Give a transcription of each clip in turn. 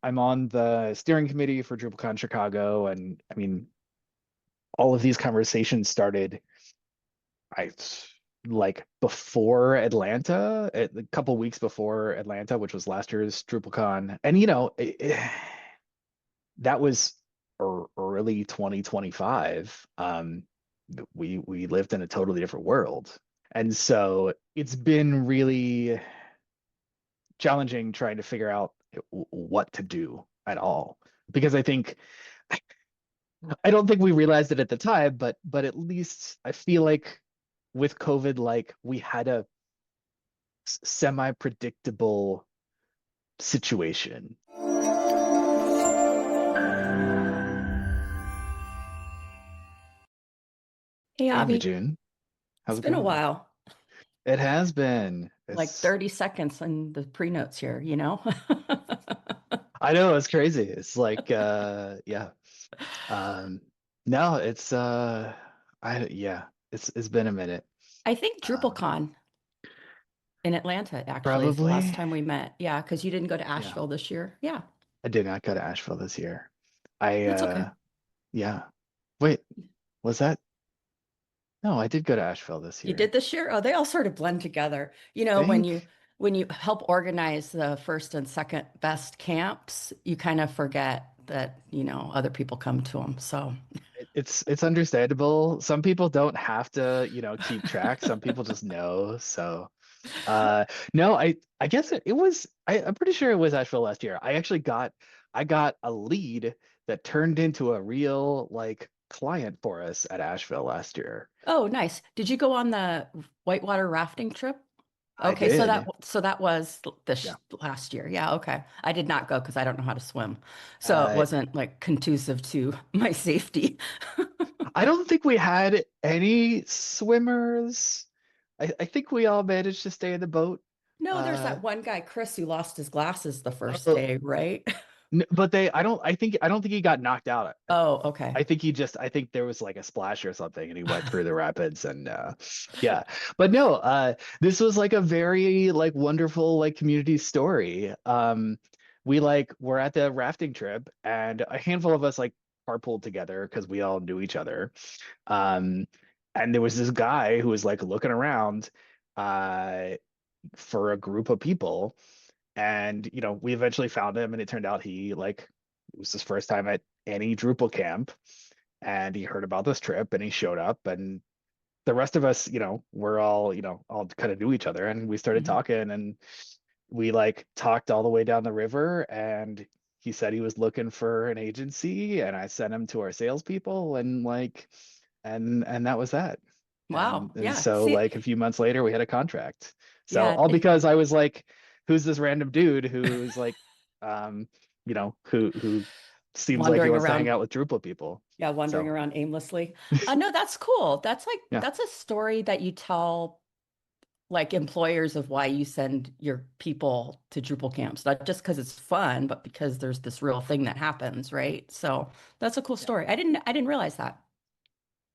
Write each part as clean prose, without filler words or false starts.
I'm on the steering committee for DrupalCon Chicago, and I mean, all of these conversations started, I like before Atlanta, a couple weeks before Atlanta, which was last year's DrupalCon, and that was early 2025. We lived in a totally different world, and so it's been really challenging trying to figure out what to do at all because I don't think we realized it at the time, but at least I feel like with COVID, like we had a semi-predictable situation. Hey, Hey, Avi, AmyJune, how's it's it been a going? while, It has been. like It's 30 seconds in the pre-notes here, you know? I know it's crazy. It's like yeah. Um no, it's I yeah, it's been a minute. I think Um DrupalCon in Atlanta actually is the last Probably. time we met. Yeah, because you didn't go to Yeah. Asheville this year. Yeah, I did not go to Asheville this year. I that's okay. yeah. Wait, was that? No, I did go to Asheville this You did year. this year? Oh, they all sort of blend together. You know, when Think you help organize the first and second best camps, you kind of forget that, other people come to them. So, it's understandable. Some people don't have to, keep track. Some people just know. So uh no, I guess it was I'm pretty sure it was Asheville last year. I got a lead that turned into a real like client for us at Asheville last year. oh, nice. Did you go on the whitewater rafting trip? I Okay, did. so that was this Yeah. last year. Yeah, okay. I did not go because I don't know how to swim. So it Uh wasn't like conducive to my safety. I don't think we had any swimmers. I think we all managed to stay in the boat. No, there's Uh, that one guy, Chris, who lost his glasses the first uh, day, right? but I don't think he got knocked out. Oh, okay. I think there was like a splash or something and he went through the rapids and yeah. But no, this was like a very like wonderful like community story. We like were at the rafting trip and a handful of us like carpooled together because we all knew each other. Um, and there was this guy who was like looking around uh, for a group of people. And, we eventually found him and it turned out he like, it was his first time at any Drupal camp and he heard about this trip and he showed up and the rest of us, we're all, all kind of knew each other and we started Mhm. talking and we like talked all the way down the river and he said he was looking for an agency and I sent him to our salespeople and like and that was that. Wow. And Yeah. so See, like a few months later we had a contract. So yeah, all because I was like, who's this random dude who's like um, who seems like he wandering wants to hang around. out with Drupal people. Yeah, wandering So around aimlessly. No, that's cool. yeah. That's a story that you tell like employers of why you send your people to Drupal camps, not just because it's fun, but because there's this real thing that happens, right? So that's a cool Yeah. story. I didn't realize that.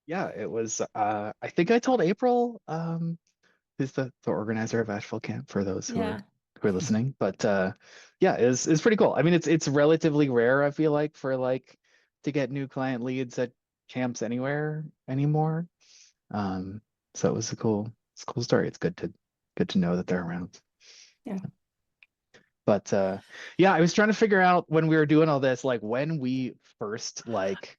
Yeah, it was I think I told April, who's the organizer of Asheville Camp for those Yeah. who are listening. But yeah, it's pretty cool. I mean, it's relatively rare, I feel like, for like to get new client leads at camps anywhere anymore. Um, so it was it's a cool story. It's good to know that they're around. Yeah. But yeah, I was trying to figure out when we were doing all this, like when we first like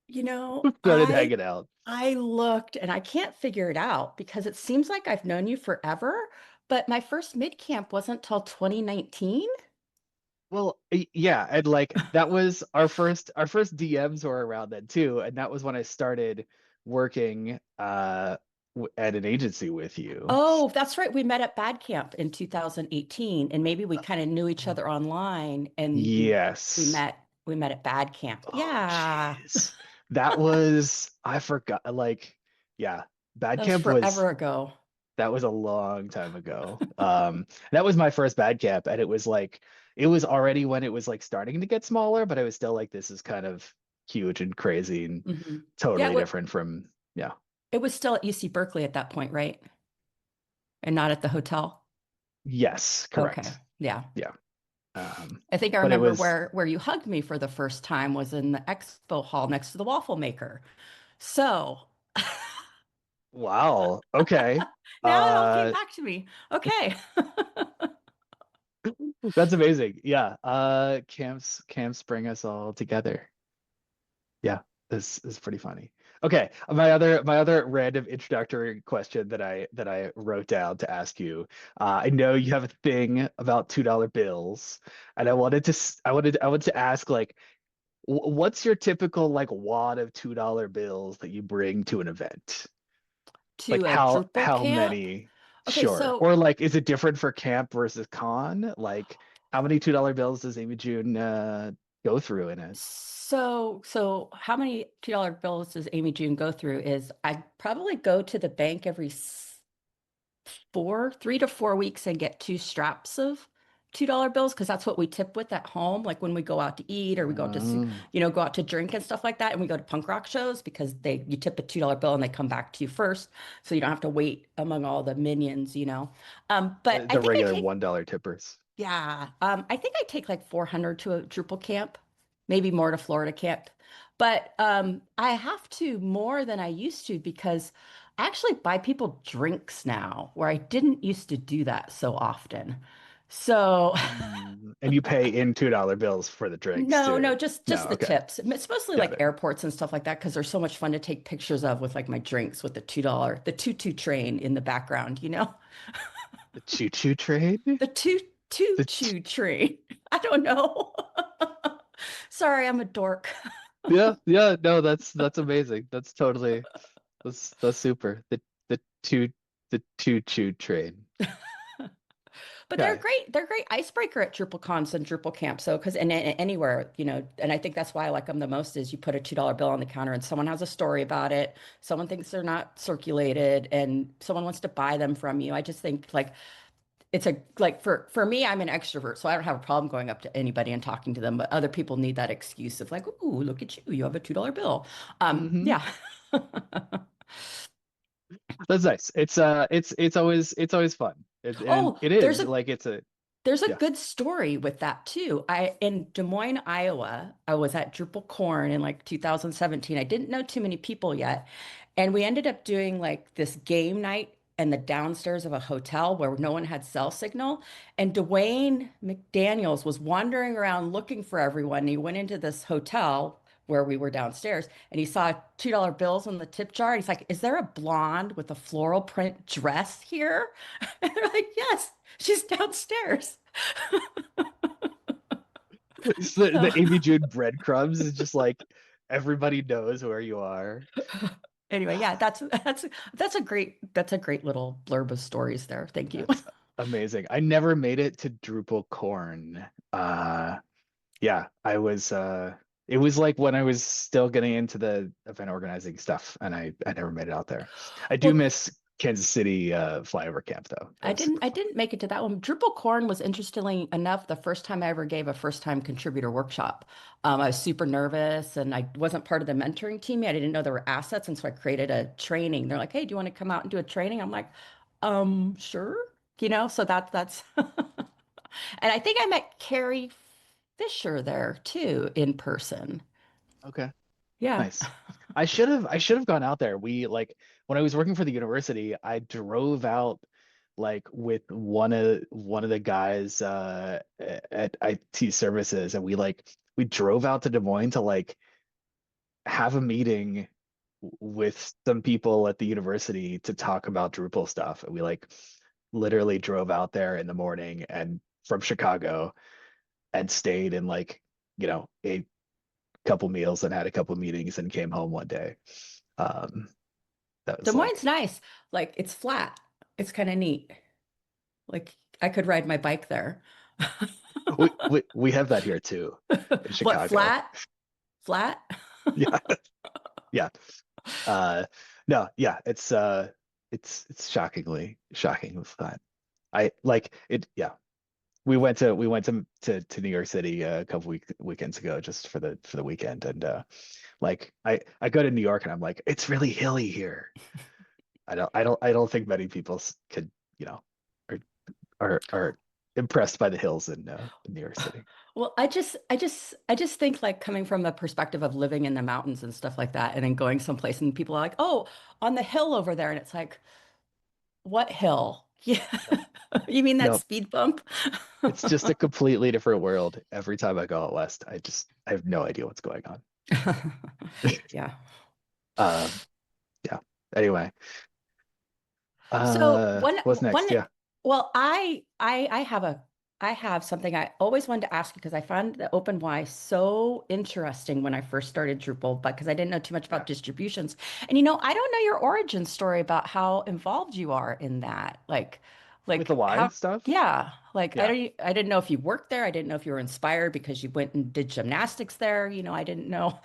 You know, started hanging out. I looked and I can't figure it out because it seems like I've known you forever, but my first mid camp wasn't till 2019. Well, yeah, and like that was our first DMs were around then too, and that was when I started working at an agency with you. Oh, that's right. We met at Bad Camp in 2018, and maybe we kind of knew each other online, and Yes. we met at Bad Camp. Oh, Yeah, jeez. That was I forgot like yeah, Bad that was Camp was forever ago. that was a long time ago. That was my first Bad Camp and it was like it was already when it was like starting to get smaller, but I was still like this is kind of huge and crazy and Hmm. Yeah, totally different from yeah. it was still at UC Berkeley at that point, right? And not at the hotel. Yes, Okay. correct. Yeah. Yeah. I think I But it remember was where you hugged me for the first time was in the expo hall next to the waffle maker. So wow. Okay. now it all came Uh, back to me. Okay. that's amazing. Yeah. Camps bring us all together. Yeah, this is pretty funny. Okay, my other random introductory question that I wrote down to ask you. I know you have a thing about $2 bills, and I wanted to ask like, what's your typical like wad of $2 bills that you bring to an event? Like To a Drupal how camp. many? Okay, Sure. Or like, is it different for camp versus con? Like, how many $2 bills does Amy June go through in it? so how many $2 bills does Amy June go through is I probably go to the bank every 3 to 4 weeks and get two straps of $2 bills because that's what we tip with at home. Like when we go out to eat or we go out to, Oh, go out to drink and stuff like that. And we go to punk rock shows because you tip a $2 bill and they come back to you first. So you don't have to wait among all the minions. But I the think I regular take $1 tippers. yeah. I think I take like 400 to a Drupal camp, maybe more to Florida camp. But I have to more than I used to because I actually buy people drinks now, where I didn't used to do that so often. So And you pay in $2 bills for the drinks no, no, too. just No, the okay. tips. It's mostly Got like it. airports and stuff like that because they're so much fun to take pictures of with like my drinks with the the choo-choo train in the background. The choo-choo train? The The choo train. I don't know. Sorry, I'm a dork. yeah, yeah, no, that's amazing. That's super. Two the choo-choo train. But they're Okay. great. They're great icebreaker at DrupalCons and Drupal Camp. So, because anywhere, and I think that's why I like them the most is you put a $2 bill on the counter and someone has a story about it. Someone thinks they're not circulated and someone wants to buy them from you. I just think like it's a like for me, I'm an extrovert, so I don't have a problem going up to anybody and talking to them. But other people need that excuse of like, "Ooh, look at you! You have a $2 bill." Hmm. Yeah. That's nice. It's always fun. And Oh, it there's is a like it's a There's a yeah. good story with that too. I in Des Moines, Iowa, I was at Drupal Corn in like 2017. I didn't know too many people yet, and we ended up doing like this game night in the downstairs of a hotel where no one had cell signal. And Dwayne McDaniels was wandering around looking for everyone. And he went into this hotel where we were downstairs and he saw $2 bills in the tip jar. He's like, "Is there a blonde with a floral print dress here?" And they're like, "Yes, she's downstairs." It's the So Amy Jude breadcrumbs is just like everybody knows where you are. anyway, yeah, that's a great little blurb of stories there. Thank you. That's amazing. I never made it to Drupal Corn. Yeah, it was like when I was still getting into the event organizing stuff and I never made it out there. I do Well, miss Kansas City flyover camp though. That I was didn't super I fun. didn't make it to that one. Drupal Corn was interestingly enough the first time I ever gave a first time contributor workshop. I was super nervous and I wasn't part of the mentoring team yet. I didn't know there were assets, and so I created a training. They're like, "Hey, do you want to come out and do a training?" I'm like, sure." So that's and I think I met Carrie Fisher there too in person. Okay. Yeah. Nice. I should have gone out there. We like when I was working for the university, I drove out like with one of the guys at IT services and we drove out to Des Moines to like have a meeting with some people at the university to talk about Drupal stuff. And we like literally drove out there in the morning and from Chicago and stayed in like, ate a couple meals and had a couple meetings and came home one day. Um, that Des was Moines like nice. Like it's flat. It's kind of neat. Like I could ride my bike there. we have that here too in What, Chicago. flat? Flat? Yeah, yeah. Uh, no, yeah, it's shockingly fun. I like it. Yeah, we went to New York City a couple weekends ago just for the weekend, and like I go to New York and I'm like, it's really hilly here. I don't think many people could, you know, are are impressed by the hills in New York City. Well, I just think like coming from a perspective of living in the mountains and stuff like that, and then going someplace and people are like, "Oh, on the hill over there," and it's like, "What hill? Yeah, Nope. you mean that Nope. speed bump?" It's just a completely different world every time I go out west. I have no idea what's going on. Yeah. Um, yeah. Anyway, So what's next? Yeah. well, I have something I always wanted to ask you because I found the OpenY so interesting when I first started Drupal, but because I didn't know too much Yeah. about distributions. And I don't know your origin story about how involved you are in that. With the Y how, stuff? yeah, Yeah. I didn't know if you worked there. I didn't know if you were inspired because you went and did gymnastics there. I didn't know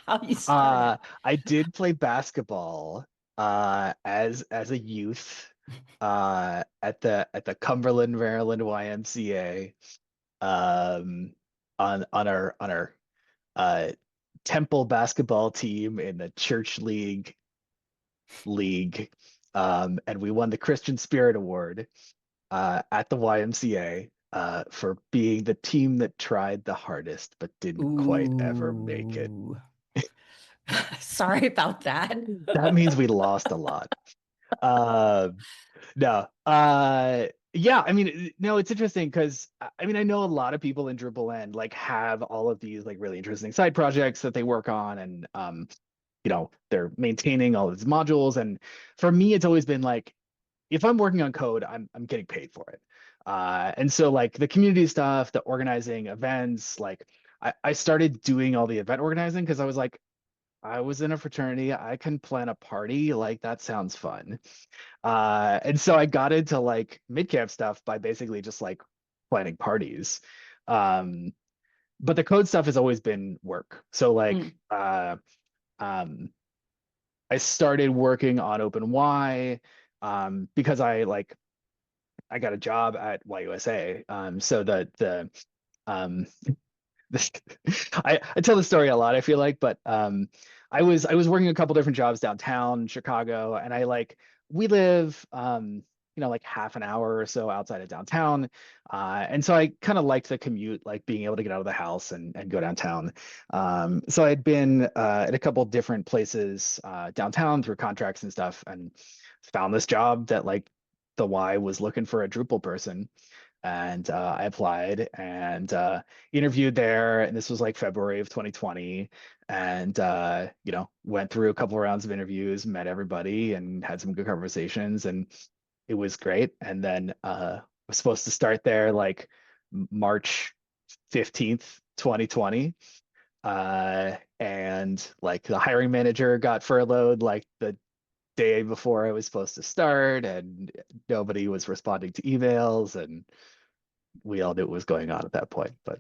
how you started. I did play basketball as a youth at the Cumberland, Maryland YMCA on our uh Temple basketball team in the church league, and we won the Christian Spirit Award at the YMCA for being the team that tried the hardest but didn't quite ever make it. Ooh. Sorry about that. That means we lost a lot. Uh, no. Yeah, I mean, no, it's interesting because I mean, I know a lot of people in Drupal land like have all of these like really interesting side projects that they work on, and they're maintaining all of these modules. And for me, it's always been like, if I'm working on code, I'm getting paid for it. And so like the community stuff, the organizing events, like I started doing all the event organizing because I was like, I was in a fraternity. I can plan a party. Like that sounds fun. And so I got into like mid-camp stuff by basically just like planning parties. Um, but the code stuff has always been work. So like Mm. um, I started working on OpenY because I got a job at YUSA. So the um, this I tell the story a lot, I feel like, but I was working a couple different jobs downtown Chicago, and I like we live like half an hour or so outside of downtown. And so I kind of liked the commute, like being able to get out of the house and go downtown. So I'd been at a couple different places downtown through contracts and stuff, and found this job that like the Y was looking for a Drupal person, and I applied and interviewed there. And this was like February of 2020, and went through a couple rounds of interviews, met everybody, and had some good conversations, and it was great. And then I was supposed to start there like March 15th, 2020. And like the hiring manager got furloughed like the day before I was supposed to start, and nobody was responding to emails, and we all knew what was going on at that point. But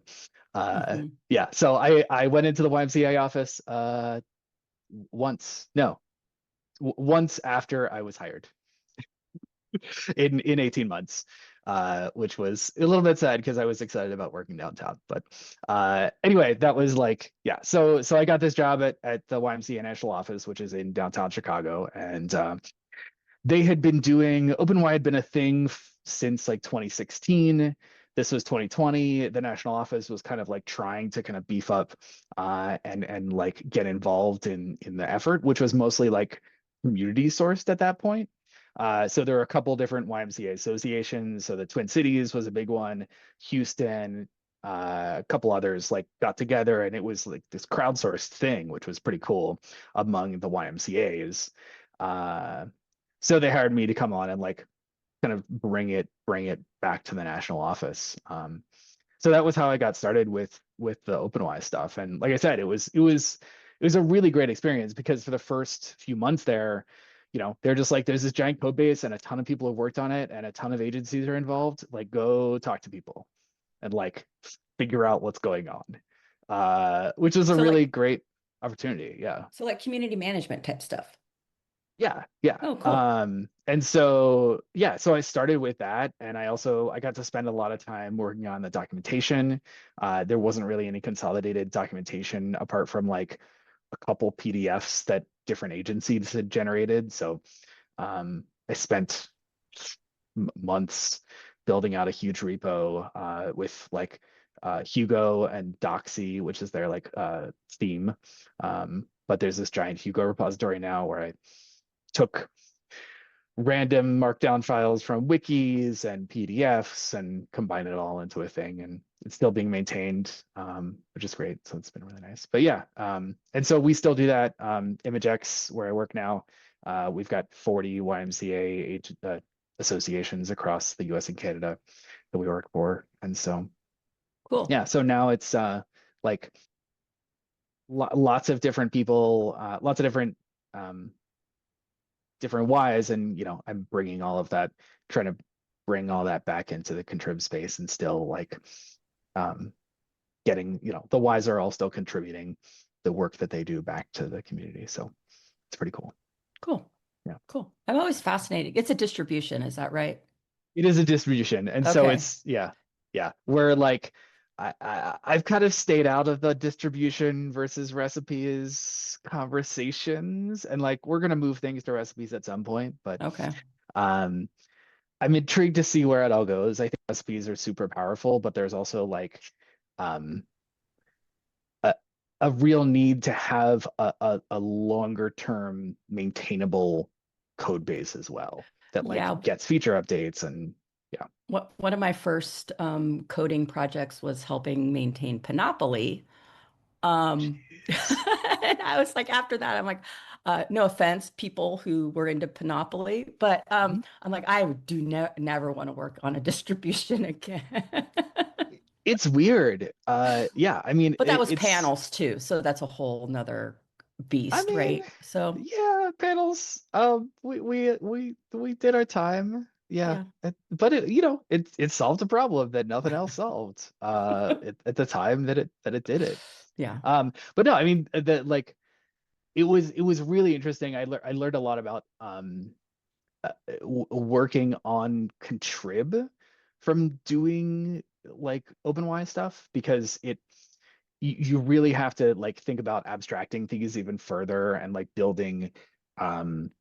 Hmm. yeah, so I went into the YMCA office once, no, once after I was hired in 18 months, which was a little bit sad because I was excited about working downtown. But anyway, that was like, yeah. So I got this job at the YMCA national office, which is in downtown Chicago, and they had been doing OpenY had been a thing since like 2016. This was 2020. The national office was kind of like trying to kind of beef up and like get involved in the effort, which was mostly like community sourced at that point. So there were a couple different YMCA associations. So the Twin Cities was a big one, Houston, a couple others like got together, and it was like this crowdsourced thing, which was pretty cool among the YMCA's. Uh, so they hired me to come on and like kind of bring it back to the national office. So that was how I got started with the OpenWise stuff. And like I said, it was a really great experience because for the first few months there, they're just like, there's this giant code base and a ton of people have worked on it and a ton of agencies are involved. Like, go talk to people and like figure out what's going on. Which was a So really like great opportunity. Yeah. so like community management type stuff. Yeah, yeah. Oh, cool. And so yeah, so I started with that, and I got to spend a lot of time working on the documentation. There wasn't really any consolidated documentation apart from like a couple PDFs that different agencies had generated. So I spent months building out a huge repo with like Hugo and Doxy, which is their like theme. But there's this giant Hugo repository now where I took random markdown files from wikis and PDFs and combine it all into a thing. And it's still being maintained, which is great. So it's been really nice. But yeah, and so we still do that. ImageX, where I work now, we've got 40 YMCA associations across the US and Canada that we work for. And so, Cool. yeah, so now it's like lots of different people, lots of different whys, and I'm bringing all of that, trying to bring all that back into the contrib space, and still like getting the whys are all still contributing the work that they do back to the community. So it's pretty cool. Cool. Yeah, cool. I'm always fascinated. It's a distribution, is that right? it is a distribution, and so Okay. it's we're like I've kind of stayed out of the distribution versus recipes conversations, and like we're gonna move things to recipes at some point, but Okay. um I'm intrigued to see where it all goes. I think recipes are super powerful, but there's also like um, a, a real need to have a longer term maintainable code base as well that like Yeah. gets feature updates and yeah. One of my first coding projects was helping maintain Panoply. Jeez. And I was like, after that, I'm like, no offense, people who were into Panoply, but Mhm. I'm like, I do never want to work on a distribution again. It's weird. Yeah, I mean But that was it's panels too, so that's a whole nother I beast, mean, right? So yeah, panels. We did our time. Yeah, yeah, but it solved a problem that nothing else solved. At the time that it did it. yeah, But no, I mean that like it was really interesting. I learned a lot about working on contrib from doing like OpenY stuff, because you really have to like think about abstracting things even further and like building um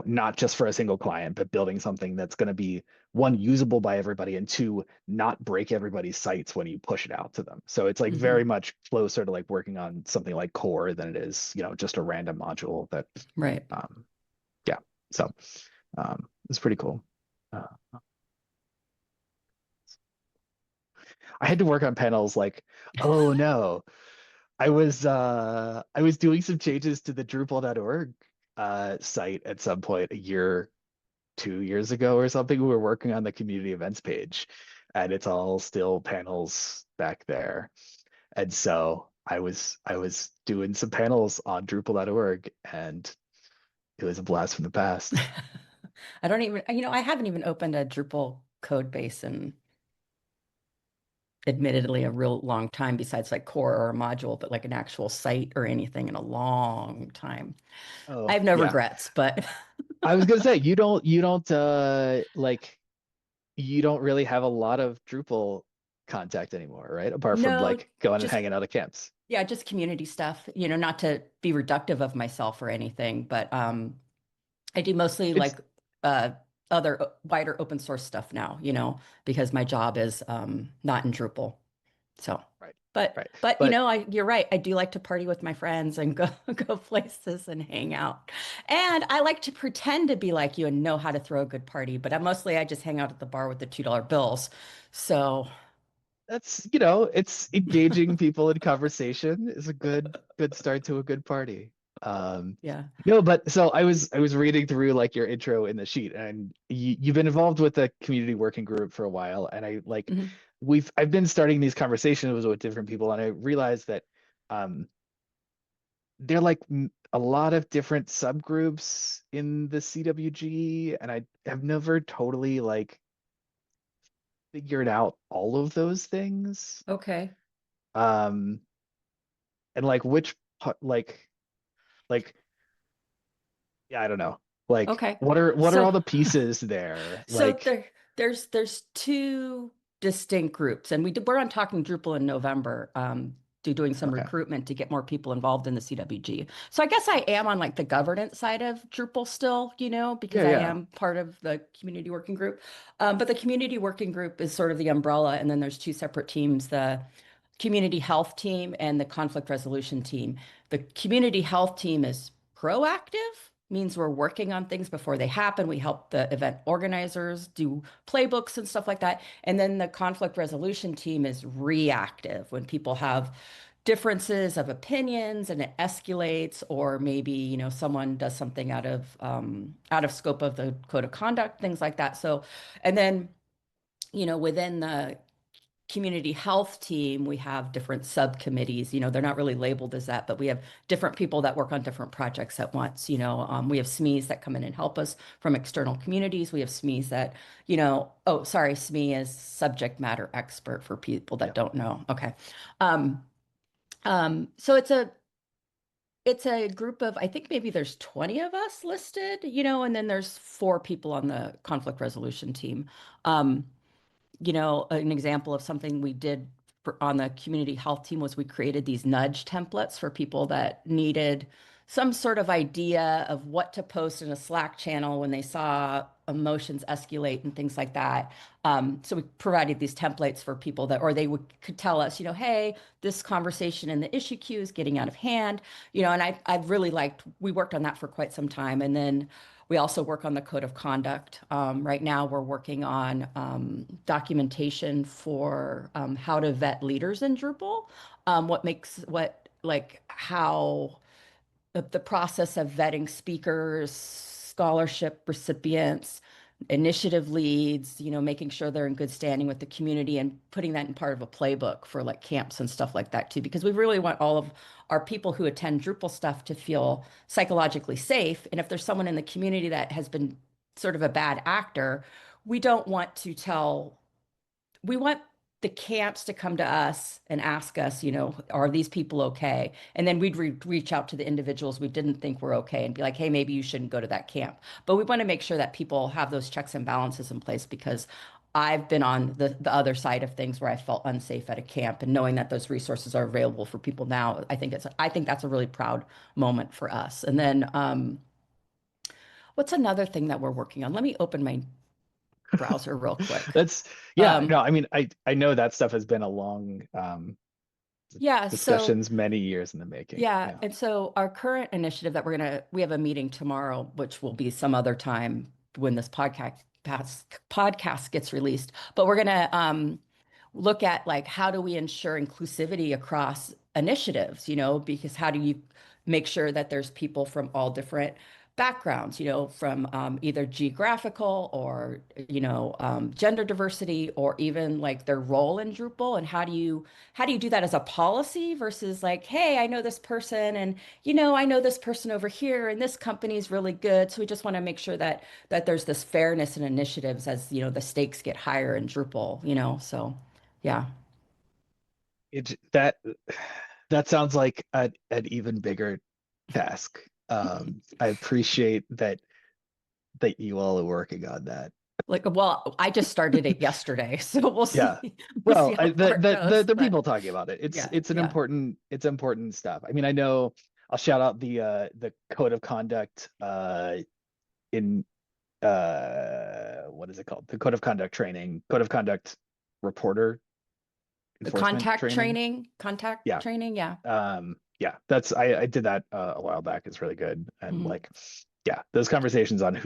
not just for a single client, but building something that's going to be, one, usable by everybody, and two, not break everybody's sites when you push it out to them. So it's like hmm very much closer to like working on something like core than it is just a random module that right. um yeah. So it's pretty cool. uh, I had to work on panels like, oh no, I was doing some changes to the Drupal.org site at some point a year, 2 years ago or something. We were working on the community events page, and it's all still panels back there. And so I was doing some panels on Drupal.org, and it was a blast from the past. I don't even, I haven't even opened a Drupal code base in admittedly a real long time, besides like core or a module, but like an actual site or anything in a long time. I Oh, have no yeah. regrets, but I was gonna say you don't like you don't really have a lot of Drupal contact anymore, right? Apart from no, like going and just hanging out at camps. yeah, just community stuff, not to be reductive of myself or anything, but I do mostly It's like other wider open source stuff now, because my job is not in Drupal. So, right, but right. but But you're right. I do like to party with my friends and go go places and hang out. And I like to pretend to be like you and know how to throw a good party, but I just hang out at the bar with the $2 bills. So, that's it's engaging people in conversation is a good start to a good party. Um, yeah. no, but so I was reading through like your intro in the sheet, and you've been involved with the community working group for a while, and I like Mhm. I've been starting these conversations with different people, and I realized that um there are like a lot of different subgroups in the CWG, and I have never totally like figured out all of those things. Okay. Um, and like which like yeah, I don't know. Like Okay. what are So all the pieces there? so Like there's two distinct groups, and we're on Talking Drupal in November. doing some Okay. recruitment to get more people involved in the CWG. So I guess I am on like the governance side of Drupal still, because Yeah, I yeah. am part of the community working group. But the community working group is sort of the umbrella, and then there's two separate teams, the community health team and the conflict resolution team. The community health team is proactive, means we're working on things before they happen. We help the event organizers do playbooks and stuff like that. And then the conflict resolution team is reactive when people have differences of opinions and it escalates, or maybe, someone does something out of scope of the code of conduct, things like that. So, and then, within the community health team, we have different subcommittees. They're not really labeled as that, but we have different people that work on different projects at once. We have SMEs that come in and help us from external communities. We have SMEs that, oh, sorry, SME is subject matter expert for people that Yeah. don't know. Okay. Um, so it's a group of, I think maybe there's 20 of us listed, and then there's 4 people on the conflict resolution team. Um, an example of something we did on the community health team was we created these nudge templates for people that needed some sort of idea of what to post in a Slack channel when they saw emotions escalate and things like that. So we provided these templates for people that, or they could tell us, hey, this conversation in the issue queue is getting out of hand, and I really liked, we worked on that for quite some time. And then we also work on the code of conduct. Right now, we're working on documentation for how to vet leaders in Drupal. How the process of vetting speakers, scholarship recipients, initiative leads, making sure they're in good standing with the community and putting that in part of a playbook for like camps and stuff like that too, because we really want all of our people who attend Drupal stuff to feel psychologically safe. And if there's someone in the community that has been sort of a bad actor, we don't want to tell we want the camps to come to us and ask us, are these people okay? And then we'd reach out to the individuals we didn't think were okay and be like, hey, maybe you shouldn't go to that camp. But we want to make sure that people have those checks and balances in place, because I've been on the other side of things where I felt unsafe at a camp, and knowing that those resources are available for people now, I think that's a really proud moment for us. And then what's another thing that we're working on? Let me open my browser real quick. That's yeah, no, Um, I mean, I know that stuff has been a long yeah, so discussions many years in the making. yeah, Yeah. and so our current initiative that we have a meeting tomorrow, which will be some other time when this podcast gets released. But we're gonna look at like how do we ensure inclusivity across initiatives, because how do you make sure that there's people from all different backgrounds, from either geographical or gender diversity, or even like their role in Drupal, and how do you do that as a policy versus like, hey, I know this person, and I know this person over here, and this company is really good, so we just want to make sure that there's this fairness in initiatives as the stakes get higher in Drupal, so yeah. It that that sounds like an even bigger task. I appreciate that you all are working on that. Like, well, I just started it yesterday, so we'll see. Yeah. We'll see Well, how far it goes. the But people talking about it. yeah, It's an yeah. important stuff. I mean, I know I'll shout out the code of conduct in what is it called? The code of conduct training, code of conduct reporter enforcement training. Contact Yeah. training, yeah. Yeah, that's I did that a while back. It's really good. And Mhm. like yeah, those conversations on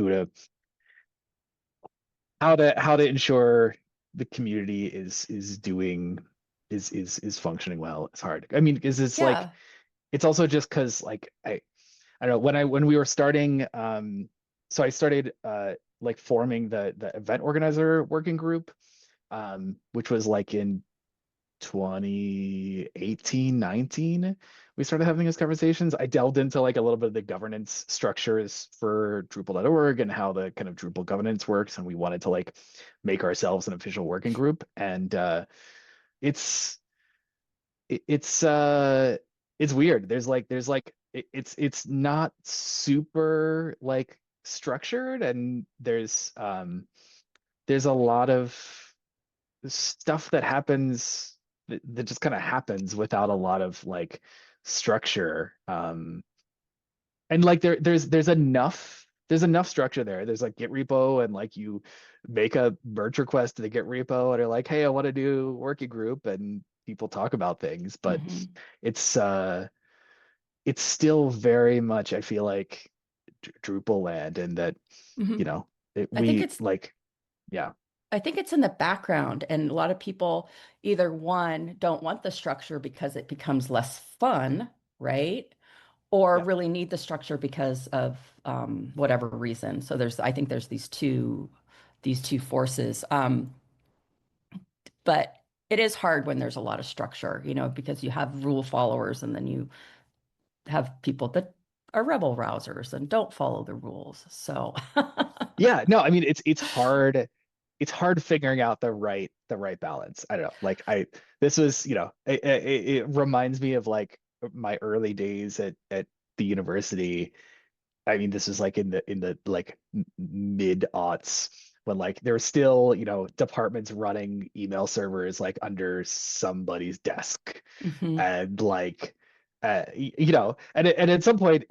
how to ensure the community is doing is functioning well. It's hard. I mean, because it's like Yeah. it's also just because like I don't know when we were starting so I started like forming the event organizer working group which was like in 2018, 19, we started having these conversations. I delved into like a little bit of the governance structures for Drupal.org and how the kind of Drupal governance works. And we wanted to like make ourselves an official working group. And it's it, it's weird. It's not super like structured and there's a lot of stuff that happens that just kind of happens without a lot of like structure. And like there's enough structure there. There's like Git repo, and like you make a merge request to the Git repo and are like, hey, I want to do working group, and people talk about things, but Hmm. it's it's still very much, I feel like, Drupal land, and that, Hmm. you know, I think we it's like, yeah, I think it's in the background, and a lot of people either one don't want the structure because it becomes less fun, right? Or yeah, really need the structure because of whatever reason. So I think there's these two forces. But it is hard when there's a lot of structure, because you have rule followers and then you have people that are rebel rousers and don't follow the rules. So, yeah. No, I mean, it's hard figuring out the right balance. I don't know. Like this was, it reminds me of like my early days at the university. I mean, this is like in the like mid aughts, when like there were still, departments running email servers like under somebody's desk, mhm. and like and at some point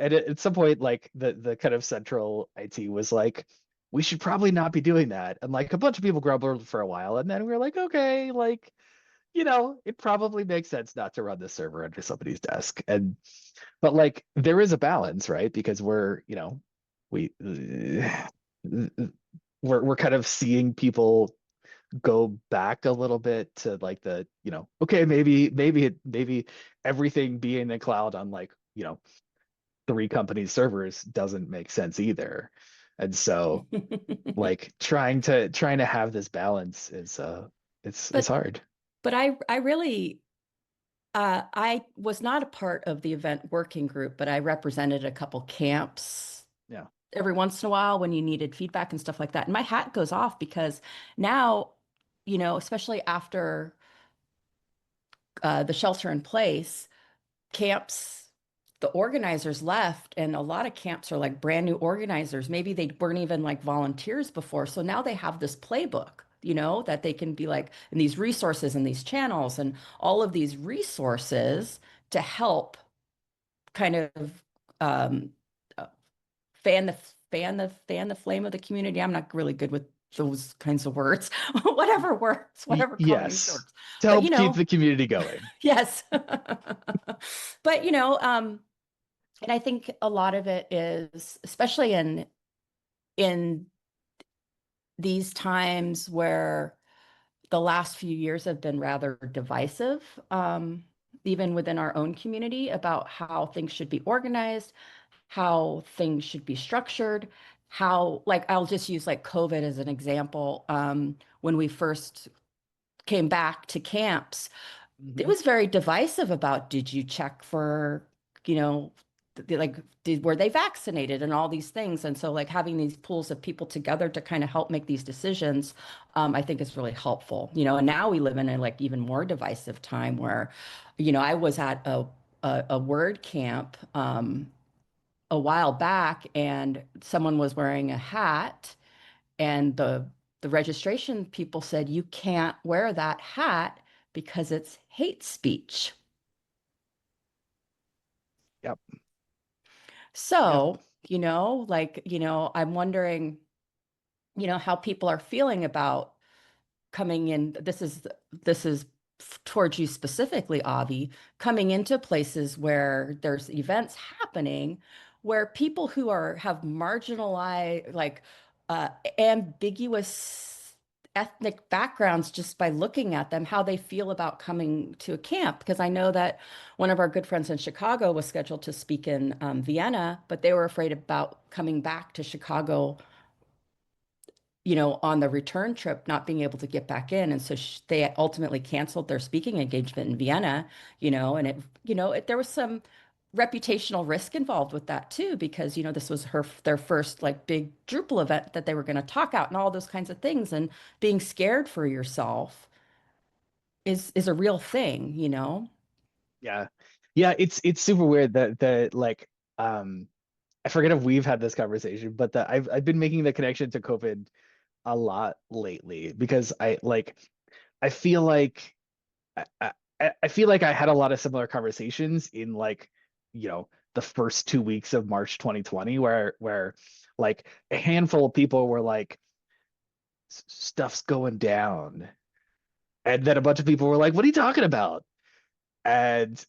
like the kind of central IT was like, we should probably not be doing that, and like a bunch of people grumbled for a while, and then we were like, okay, like, it probably makes sense not to run the server under somebody's desk. And but like there is a balance, right? Because we we're kind of seeing people go back a little bit to like the, okay, maybe everything being in the cloud on like, three companies servers doesn't make sense either. And so like trying to have this balance is it's But hard. I really I was not a part of the event working group, but I represented a couple camps Yeah. every once in a while when you needed feedback and stuff like that. And my hat goes off because now, especially after the shelter in place, camps, the organizers left, and a lot of camps are like brand new organizers. Maybe they weren't even like volunteers before. So now they have this playbook, that they can be like, and these resources and these channels and all of these resources to help kind of um, uh, fan the fan the flame of the community. I'm not really good with those kinds of words. Whatever works, whatever combination Yes. works. To But help keep the community going. yes. But and I think a lot of it is, especially in these times where the last few years have been rather divisive, even within our own community, about how things should be organized, how things should be structured, how, like, I'll just use like COVID as an example. When we first came back to camps, it Hmm. was very divisive about, did you check for, you know, like, were they vaccinated and all these things. And so like having these pools of people together to kind of help make these decisions, I think is really helpful, and now we live in a like even more divisive time where, I was at a word camp a while back, and someone was wearing a hat, and the registration people said, you can't wear that hat because it's hate speech. Yep. Yep. So, like, I'm wondering, how people are feeling about coming in. This is towards you specifically, Avi, coming into places where there's events happening where people who have marginalized, like uh, ambiguous ethnic backgrounds, just by looking at them, how they feel about coming to a camp. Because I know that one of our good friends in Chicago was scheduled to speak in Vienna, but they were afraid about coming back to Chicago, on the return trip, not being able to get back in. And so they ultimately canceled their speaking engagement in Vienna, and there was some reputational risk involved with that too, because, this was their first like big Drupal event that they were going to talk out and all those kinds of things. And being scared for yourself is a real thing. Yeah. Yeah, it's super weird that like I forget if we've had this conversation, but that I've been making the connection to COVID a lot lately, because I feel like I feel like I had a lot of similar conversations in like, the first 2 weeks of March 2020, where like a handful of people were like, stuff's going down. And then a bunch of people were like, what are you talking about? And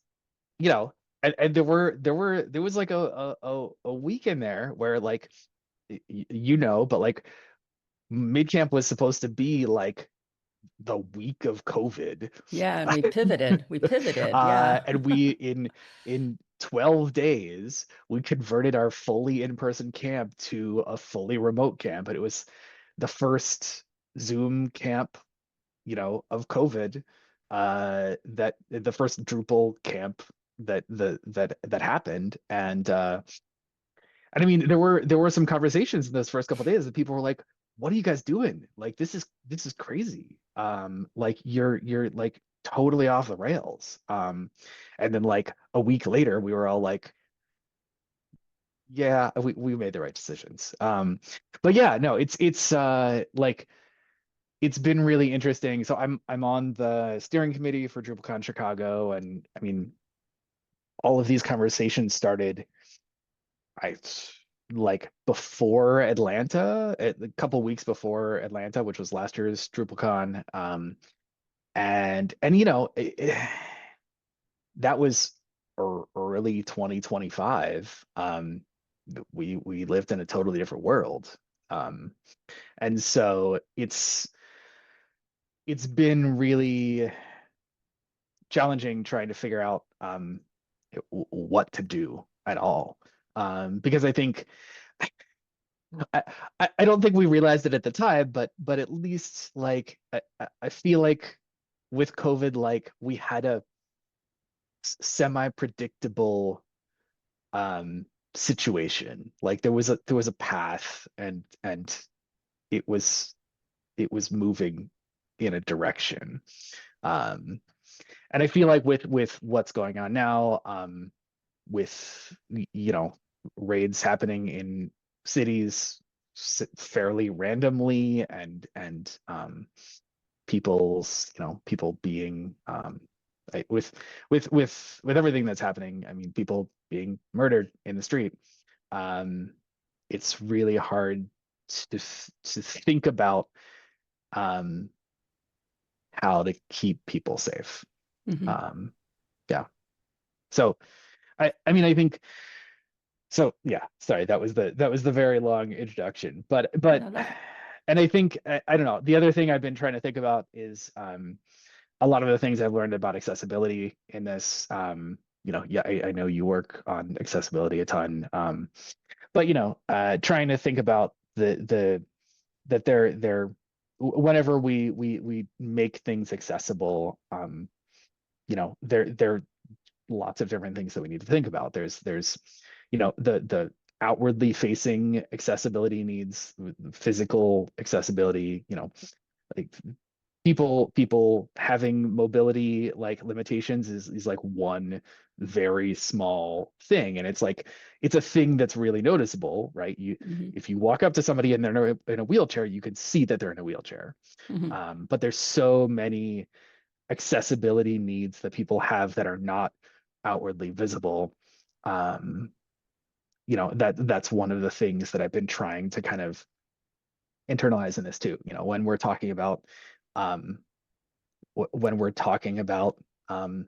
you know, and there was like a week in there where like but like mid camp was supposed to be like the week of COVID. Yeah, and we pivoted. We pivoted. Yeah. And we in 12 days we converted our fully in-person camp to a fully remote camp. And it was the first Zoom camp, of COVID, that the first Drupal camp that happened. And I mean, there were some conversations in those first couple of days that people were like, "What are you guys doing? Like, this is crazy. Like you're like totally off the rails." And then like a week later, we were all like, "Yeah, we made the right decisions." But yeah, no, it's like it's been really interesting. So I'm on the steering committee for DrupalCon Chicago, and I mean, all of these conversations started I like before Atlanta, a couple weeks before Atlanta, which was last year's DrupalCon. And that was early 2025. We lived in a totally different world. Um, and so it's been really challenging trying to figure out what to do at all. Because I think I, I don't think we realized it at the time, but at least like I feel like with COVID, like we had a semi-predictable situation. Like there was a path, and it was it was moving in a direction. Um, and I feel like with what's going on now, with raids happening in cities fairly randomly, and people being with everything that's happening. I mean, people being murdered in the street. um it's really hard to think about um how to keep people safe. Hmm. um yeah, so I mean, I think so. Yeah, sorry, that was the very long introduction, but No, that. and I think I don't know, the other thing I've been trying to think about is a lot of the things I've learned about accessibility in this. Yeah, I know you work on accessibility a ton, but trying to think about the that they're whenever we make things accessible, there are lots of different things that we need to think about. There's the outwardly facing accessibility needs, physical accessibility, like people having mobility like limitations is like one very small thing, and it's a thing that's really noticeable, right? Hmm. If you walk up to somebody and they're in a wheelchair, you can see that they're in a wheelchair. Hmm. But there's so many accessibility needs that people have that are not outwardly visible. um that's one of the things that I've been trying to kind of internalize in this too, when we're talking about um when we're talking about um,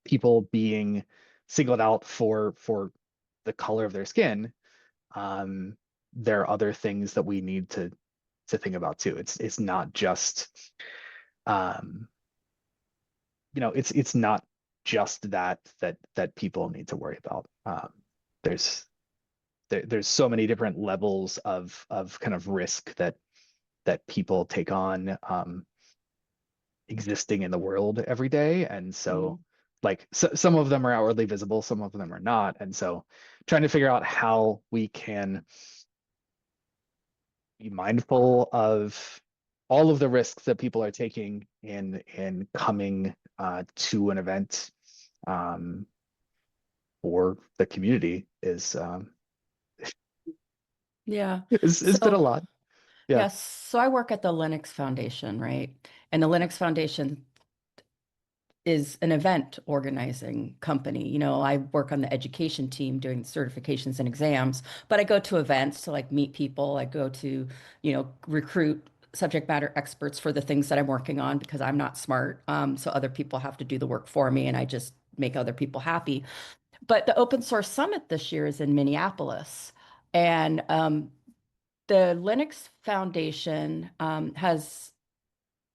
people being singled out for the color of their skin. um, there are other things that we need to think about too. It's not just um, it's not just that people need to worry about. There's there's so many different levels of kind of risk that people take on, existing in the world every day. And so Hmm. like some of them are outwardly visible, some of them are not. And so trying to figure out how we can be mindful of all of the risks that people are taking in coming to an event, um, for the community Yeah. it's been a So, lot. Yeah. yes. So I work at the Linux Foundation, right? And the Linux Foundation is an event organizing company. You know, I work on the education team doing certifications and exams, but I go to events to like meet people. I go to, you know, recruit subject matter experts for the things that I'm working on because I'm not smart. So other people have to do the work for me and I just make other people happy. But the Open Source Summit this year is in Minneapolis. And the Linux Foundation has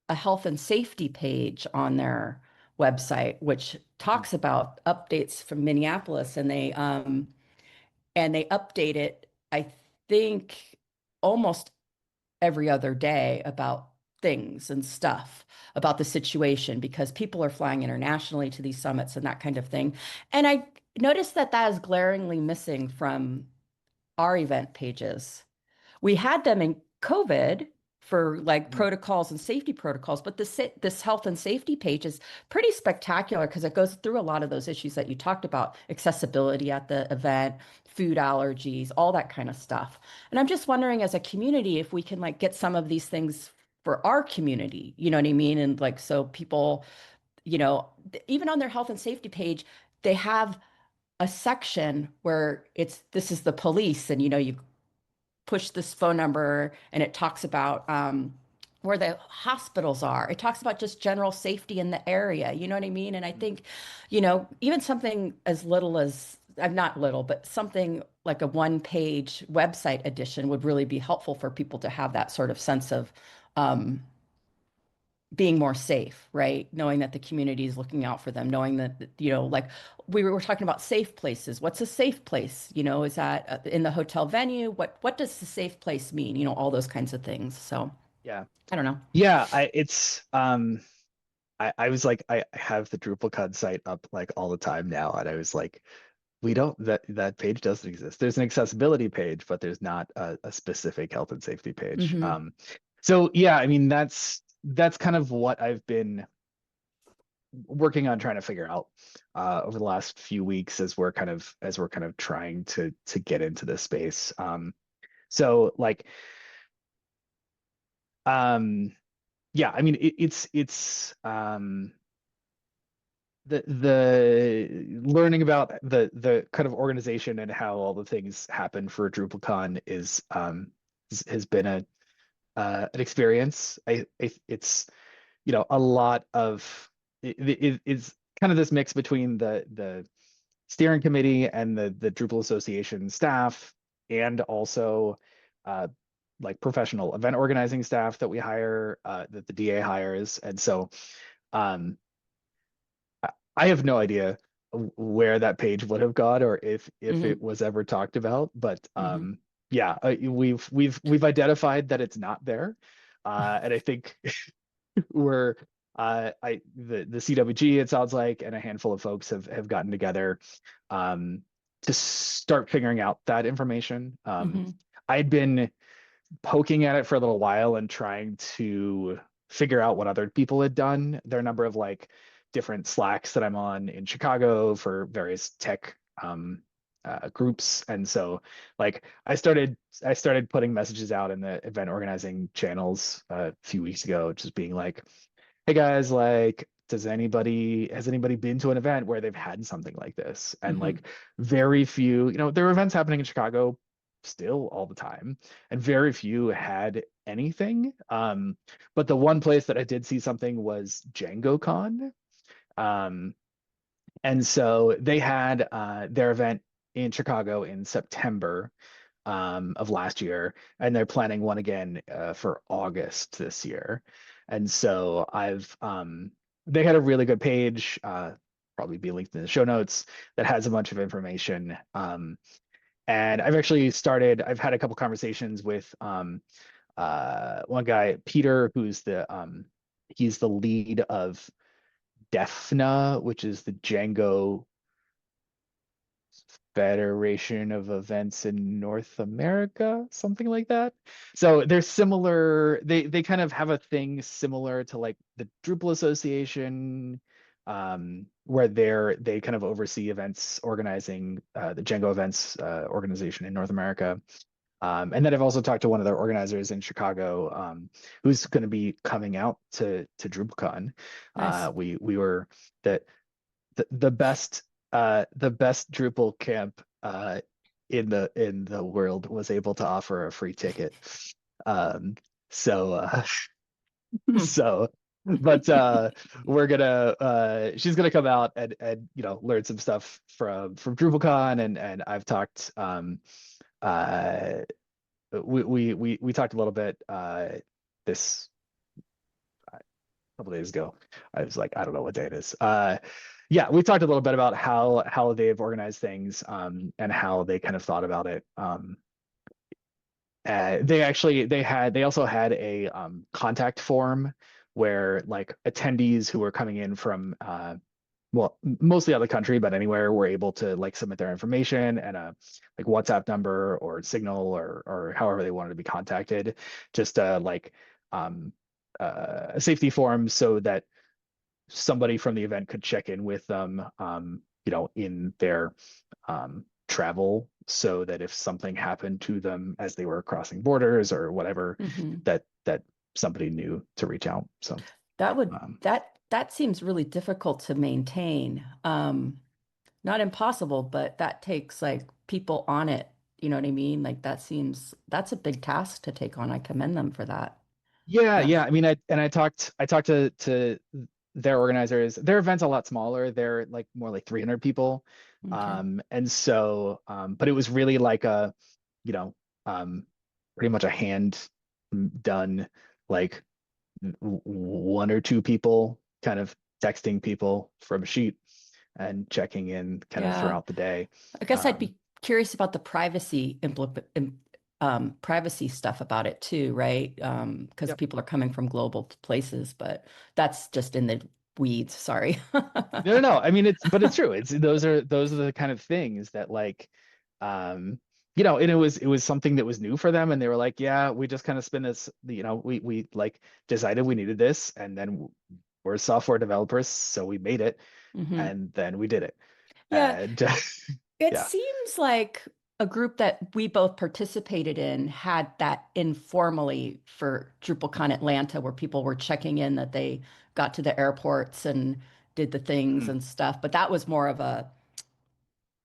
a health and safety page on their website, which talks about updates from Minneapolis, and they update it, I think, almost every other day about things and stuff about the situation because people are flying internationally to these summits and that kind of thing. And I noticed that that is glaringly missing from our event pages. We had them in COVID for like Mhm. protocols and safety protocols, but this health and safety page is pretty spectacular because it goes through a lot of those issues that you talked about, accessibility at the event, food allergies, all that kind of stuff. And I'm just wondering as a community if we can like get some of these things for our community, you know what I mean? And like so people, you know, even on their health and safety page, they have a section where it's this is the police and you know you push this phone number and it talks about where the hospitals are. It talks about just general safety in the area. You know what I mean? And I think, you know, even something as little as, I'm not little, but something like a one-page website edition would really be helpful for people to have that sort of sense of um, being more safe, right? Knowing that the community is looking out for them, knowing that, you know, like we were talking about safe places. What's a safe place? You know, is that in the hotel venue? What does the safe place mean? You know, all those kinds of things. So Yeah. I don't know. Yeah, I was like I have the DrupalCon site up like all the time now, and I was like, we don't that page doesn't exist. There's an accessibility page, but there's not a specific health and safety page. Hmm. So yeah, I mean that's kind of what I've been working on trying to figure out over the last few weeks as we're kind of trying to get into this space. So like um yeah, I mean it's the learning about the kind of organization and how all the things happen for DrupalCon has been an experience. It's you know a lot of it's kind of this mix between the steering committee and the Drupal Association staff and also uh like professional event organizing staff that we hire that the DA hires. And so um I have no idea where that page would have gone or if Hmm. it was ever talked about, but Hmm. yeah, we've identified that it's not there. And I think we're the CWG, it sounds like, and a handful of folks have gotten together um to start figuring out that information. Hmm. I'd been poking at it for a little while and trying to figure out what other people had done. There are a number of like different Slacks that I'm on in Chicago for various tech groups, and so like I started putting messages out in the event organizing channels a few weeks ago, just being like, "Hey guys, like." Has anybody been to an event where they've had something like this? And Hmm. like very few, you know, there are events happening in Chicago still all the time, and very few had anything. But the one place that I did see something was DjangoCon. Um, and so they had their event in Chicago in September of last year, and they're planning one again for August this year. And so they had a really good page, probably be linked in the show notes, that has a bunch of information. And I've had a couple conversations with one guy, Peter, he's the lead of DEFNA, which is the Django Federation of Events in North America, something like that. So they're similar, they kind of have a thing similar to like the Drupal Association, where they kind of oversee events organizing, the Django events organization in North America. And then I've also talked to one of their organizers in Chicago, who's going to be coming out to DrupalCon. Nice. We were the the best Drupal camp in the world was able to offer a free ticket. Um, so Hmm. so but we're gonna she's gonna come out and learn some stuff from DrupalCon, and I've talked uh we talked a little bit this couple days ago. I was like, I don't know what day it is. Yeah, we talked a little bit about how they've organized things, and how they kind of thought about it. They also had a contact form where like attendees who were coming in from well, mostly out of the country, but anywhere, were able to like submit their information and a like WhatsApp number or Signal or however they wanted to be contacted, just like um, a safety form so that somebody from the event could check in with them, in their travel, so that if something happened to them as they were crossing borders or whatever, Hmm. that somebody knew to reach out. So, That would um, that seems really difficult to maintain. Not impossible, but that takes like people on it. You know what I mean? Like that's a big task to take on. I commend them for that. yeah, Yeah. yeah. I mean, I talked to their organizers. Their event's a lot smaller. They're like more like 300 people. Okay. And so, but it was really like a, you know, um, pretty much a hand done, like one or two people kind of texting people from a sheet and checking in kind of Yeah. throughout the day. I guess I'd Um, be curious about the privacy stuff about it too, right? Because yep. people are coming from global places, but that's just in the weeds. Sorry. No, no, no. I mean, but it's true. It's those are the kind of things that like, um, and it was something that was new for them, and they were like, yeah, we just kind of spin this, we like decided we needed this, and then we're software developers, so we made it, Hmm. and then we did it, Yeah, and it yeah. seems like a group that we both participated in had that informally for DrupalCon Atlanta, where people were checking in that they got to the airports and did the things Mhm. and stuff. But that was more of a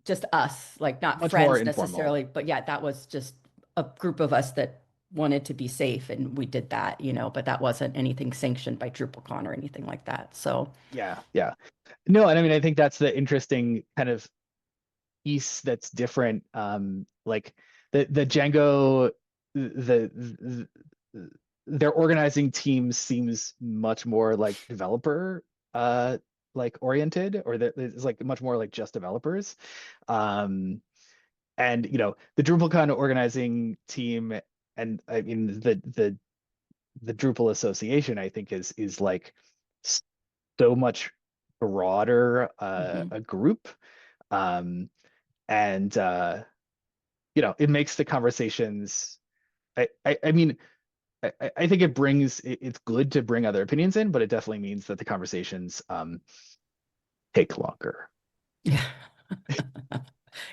just us, like not Much more friends informal. necessarily. But yeah, that was just a group of us that wanted to be safe and we did that, but that wasn't anything sanctioned by DrupalCon or anything like that. So, Yeah, yeah. No, and I mean, I think that's the interesting kind of piece that's different. Like the Django, the their organizing team seems much more like developer like oriented, or that it's like much more like just developers. Um, and the DrupalCon organizing team, and I mean the Drupal Association, I think is like so much broader mhm. a group. Um, and it makes the conversations. I mean, I think it's good to bring other opinions in, but it definitely means that the conversations take longer. Yeah.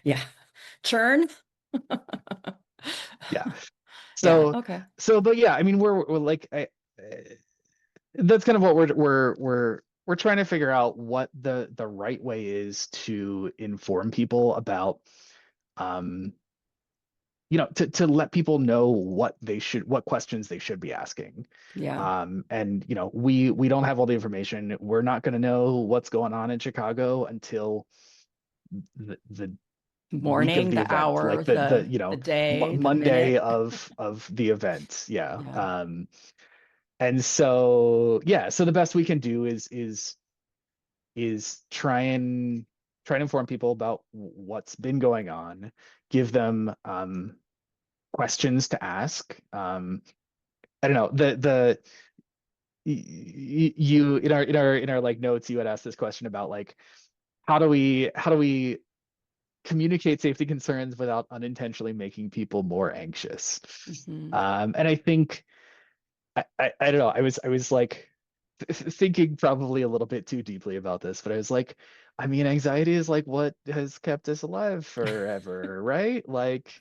Yeah. Churn. Yeah. Yeah. So Okay. but yeah, I mean, we're like that's kind of what we're trying to figure out, what the right way is to inform people about, um to let people know what questions they should be asking. Yeah. And we don't have all the information. We're not going to know what's going on in Chicago until the week of Morning, the the event, hour, like the the day, the Monday minute. of the event. Yeah. Yeah. And so yeah, so the best we can do is try and inform people about what's been going on, give them questions to ask. I don't know, you in our like notes, you had asked this question about like, how do we communicate safety concerns without unintentionally making people more anxious. Hmm. And I think I don't know, I was like thinking probably a little bit too deeply about this, but I was like, I mean, anxiety is like what has kept us alive forever, right? Like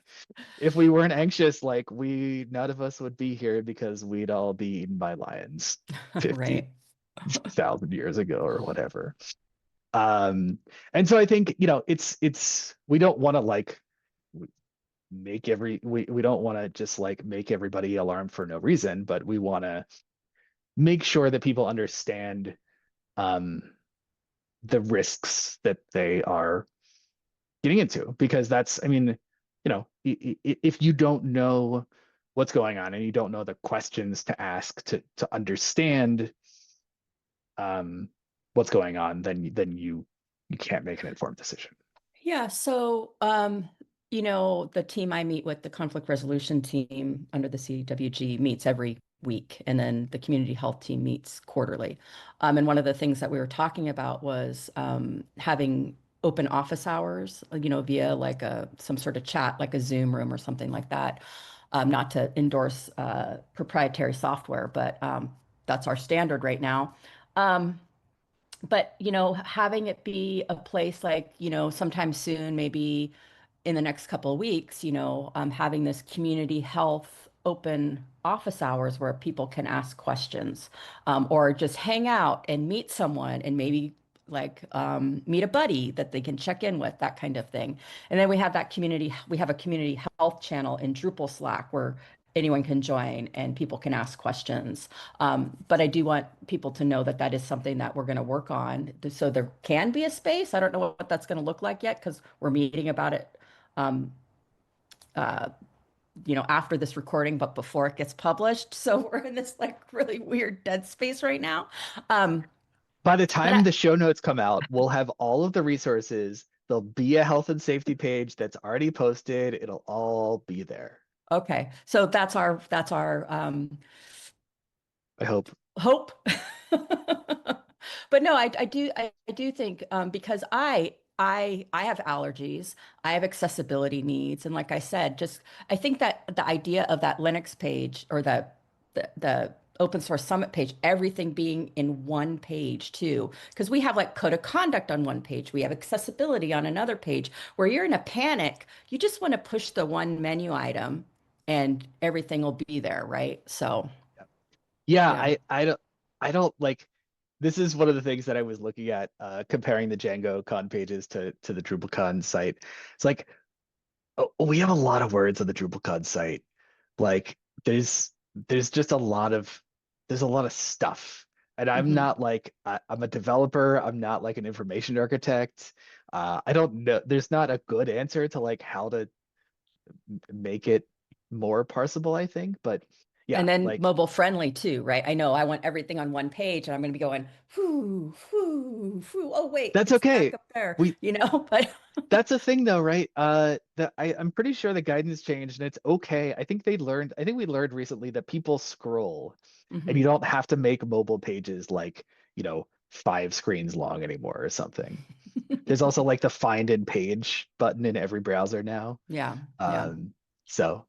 if we weren't anxious, like we none of us would be here because we'd all be eaten by lions Right. 50,000 years ago or whatever. Um, and so I think, it's we don't want to like we don't want to just like make everybody alarmed for no reason, but we want to make sure that people understand um the risks that they are getting into, because that's, I mean, if you don't know what's going on and you don't know the questions to ask to understand um what's going on, then you can't make an informed decision. Yeah, so the team I meet with, the conflict resolution team under the CWG meets every week, and then the community health team meets quarterly. And one of the things that we were talking about was having open office hours, via like some sort of chat, like a Zoom room or something like that. Not to endorse proprietary software, but that's our standard right now. Um, but having it be a place like sometime soon, maybe in the next couple of weeks, having this community health open office hours where people can ask questions, or just hang out and meet someone and maybe like meet a buddy that they can check in with, that kind of thing. And then we have a community health channel in Drupal Slack where anyone can join and people can ask questions. But I do want people to know that that is something that we're going to work on. So there can be a space. I don't know what that's going to look like yet because we're meeting about it, um, uh, after this recording, but before it gets published. So we're in this like really weird dead space right now. Um, By the but time the show notes come out, we'll have all of the resources. There'll be a health and safety page that's already posted. It'll all be there. okay, so that's our I hope. hope. But no, I do think because I have allergies, I have accessibility needs, and like I said, just I think that the idea of that Linux page or the open source summit page, everything being in one page too, because we have like code of conduct on one page, we have accessibility on another page, where you're in a panic, you just want to push the one menu item and everything will be there, right? So, Yeah, yeah. I don't like, this is one of the things that I was looking at, comparing the Django con pages to the DrupalCon site. It's like, oh, we have a lot of words on the DrupalCon site. Like there's just a lot of stuff. And I'm Hmm. not like I'm a developer, I'm not like an information architect. I don't know. There's not a good answer to like how to make it more parsable, I think. But And yeah, then like mobile friendly too, right? I know I want everything on one page and I'm going to be going, whoo, whoo, whoo. Oh, wait, that's it's back okay. up there, We but That's a thing though, right? I'm pretty sure the guidance changed and it's okay. I think we learned recently that people scroll and you Mhm. don't have to make mobile pages like, 5 screens long anymore or something. There's also like the find in page button in every browser now. Yeah, yeah. Um, so,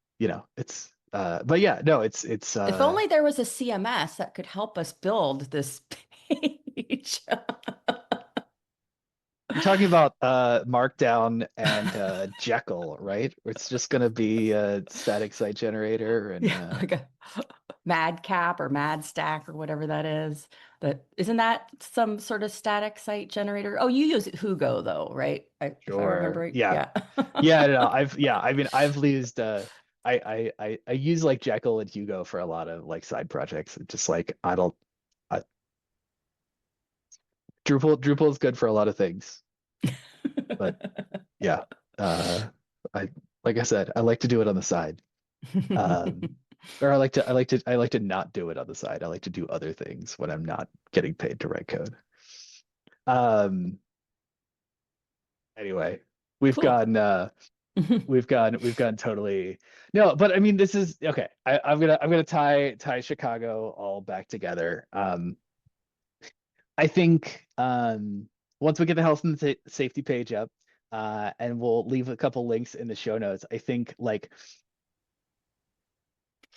it's but yeah, no, it's If only there was a CMS that could help us build this page. you're talking about Markdown and Jekyll, right? It's just gonna be a static site generator and Yeah, like a Madcap or Mad Stack or whatever that is. But isn't that some sort of static site generator? Oh, you use Hugo though, right? If I remember sure. right. Yeah. Yeah. Yeah, no, I mean I've used I use like Jekyll and Hugo for a lot of like side projects. It's just like I don't I, Drupal is good for a lot of things, but yeah. I like I said, I like to do it on the side. Um or I like to not do it on the side. I like to do other things when I'm not getting paid to write code. Um anyway, we've Cool. gone we've gone totally no, but I mean this is okay. I'm gonna tie Chicago all back together. I think once we get the health and safety page up, and we'll leave a couple links in the show notes. I think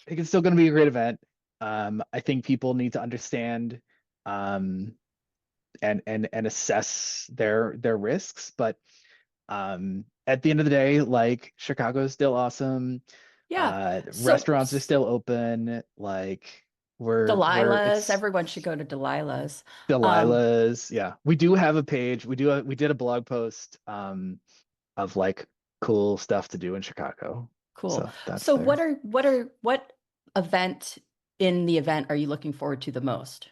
it's still gonna be a great event. I think people need to understand um and assess their risks. But at the end of the day, like Chicago is still awesome. Yeah. So Restaurants are still open. Like we're Delilah's, it's everyone should go to Delilah's. Um, Delilah's. Yeah, we do have a page. We did a blog post of like cool stuff to do in Chicago. cool. So that's So there. what event in the event are you looking forward to the most?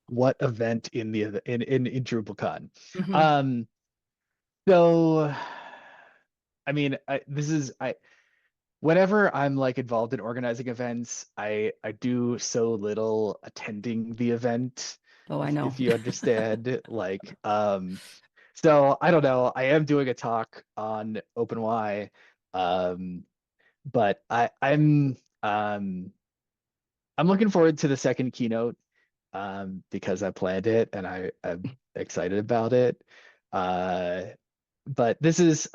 What event in the in DrupalCon? Hmm. Um, so I mean, this is I whenever I'm like involved in organizing events, I do so little attending the event, Oh, I know. if you understand. Like, so I don't know. I am doing a talk on OpenY, um, but I'm looking forward to the second keynote, because I planned it and I'm excited about it. Uh, but this is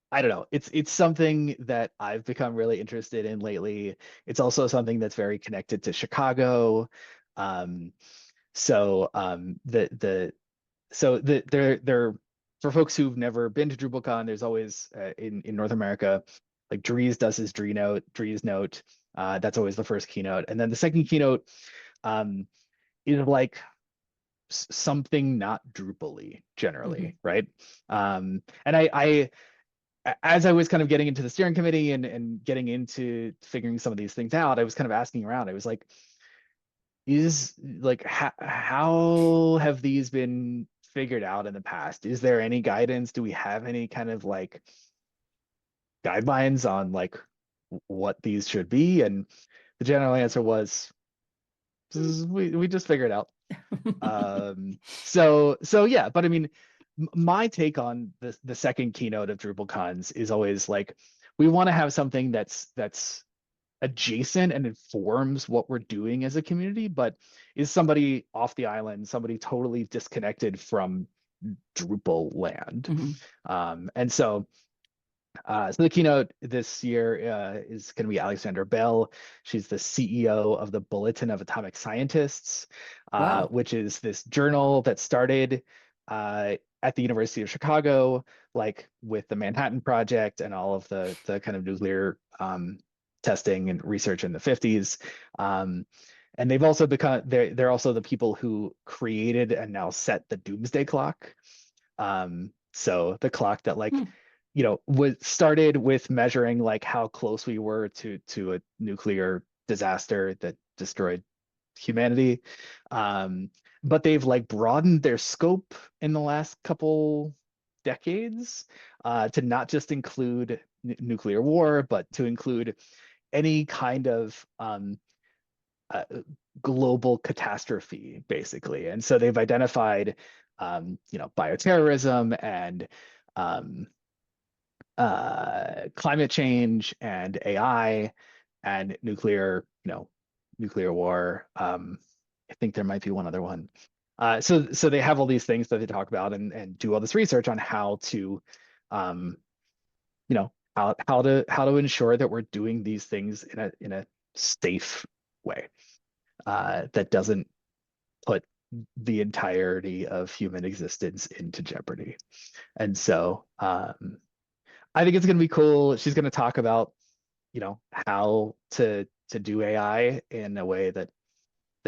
I don't know. It's something that I've become really interested in lately. It's also something that's very connected to Chicago. Um, so they're for folks who've never been to DrupalCon, there's always in North America, like Dries does his Dries note. That's always the first keynote, and then the second keynote um, is like something not Drupal-y Hmm. generally, right? And as I was kind of getting into the steering committee and getting into figuring some of these things out, I was kind of asking around. I was like, is like how have these been figured out in the past? Is there any guidance? Do we have any kind of like guidelines on like what these should be? And the general answer was we just figured it out. So yeah, but I mean, my take on the second keynote of DrupalCons is always like we want to have something that's adjacent and informs what we're doing as a community, but is somebody off the island, somebody totally disconnected from Drupal land. Hmm. And so the keynote this year is going to be Alexandra Bell. She's the CEO of the Bulletin of Atomic Scientists, Wow. which is this journal that started at the University of Chicago, like with the Manhattan Project and all of the kind of nuclear testing and research in the 50s. And they've also become they're also the people who created and now set the doomsday clock. So the clock that like Hmm. was started with measuring like how close we were to a nuclear disaster that destroyed humanity. Um, but they've like broadened their scope in the last couple decades to not just include nuclear war, but to include any kind of uh, global catastrophe, basically. And so they've identified, bioterrorism and um, climate change and AI and nuclear war. I think there might be one other one. So they have all these things that they talk about and do all this research on how to, um, how to ensure that we're doing these things in a safe way that doesn't put the entirety of human existence into jeopardy. And so I think it's going to be cool. She's going to talk about, how to do AI in a way that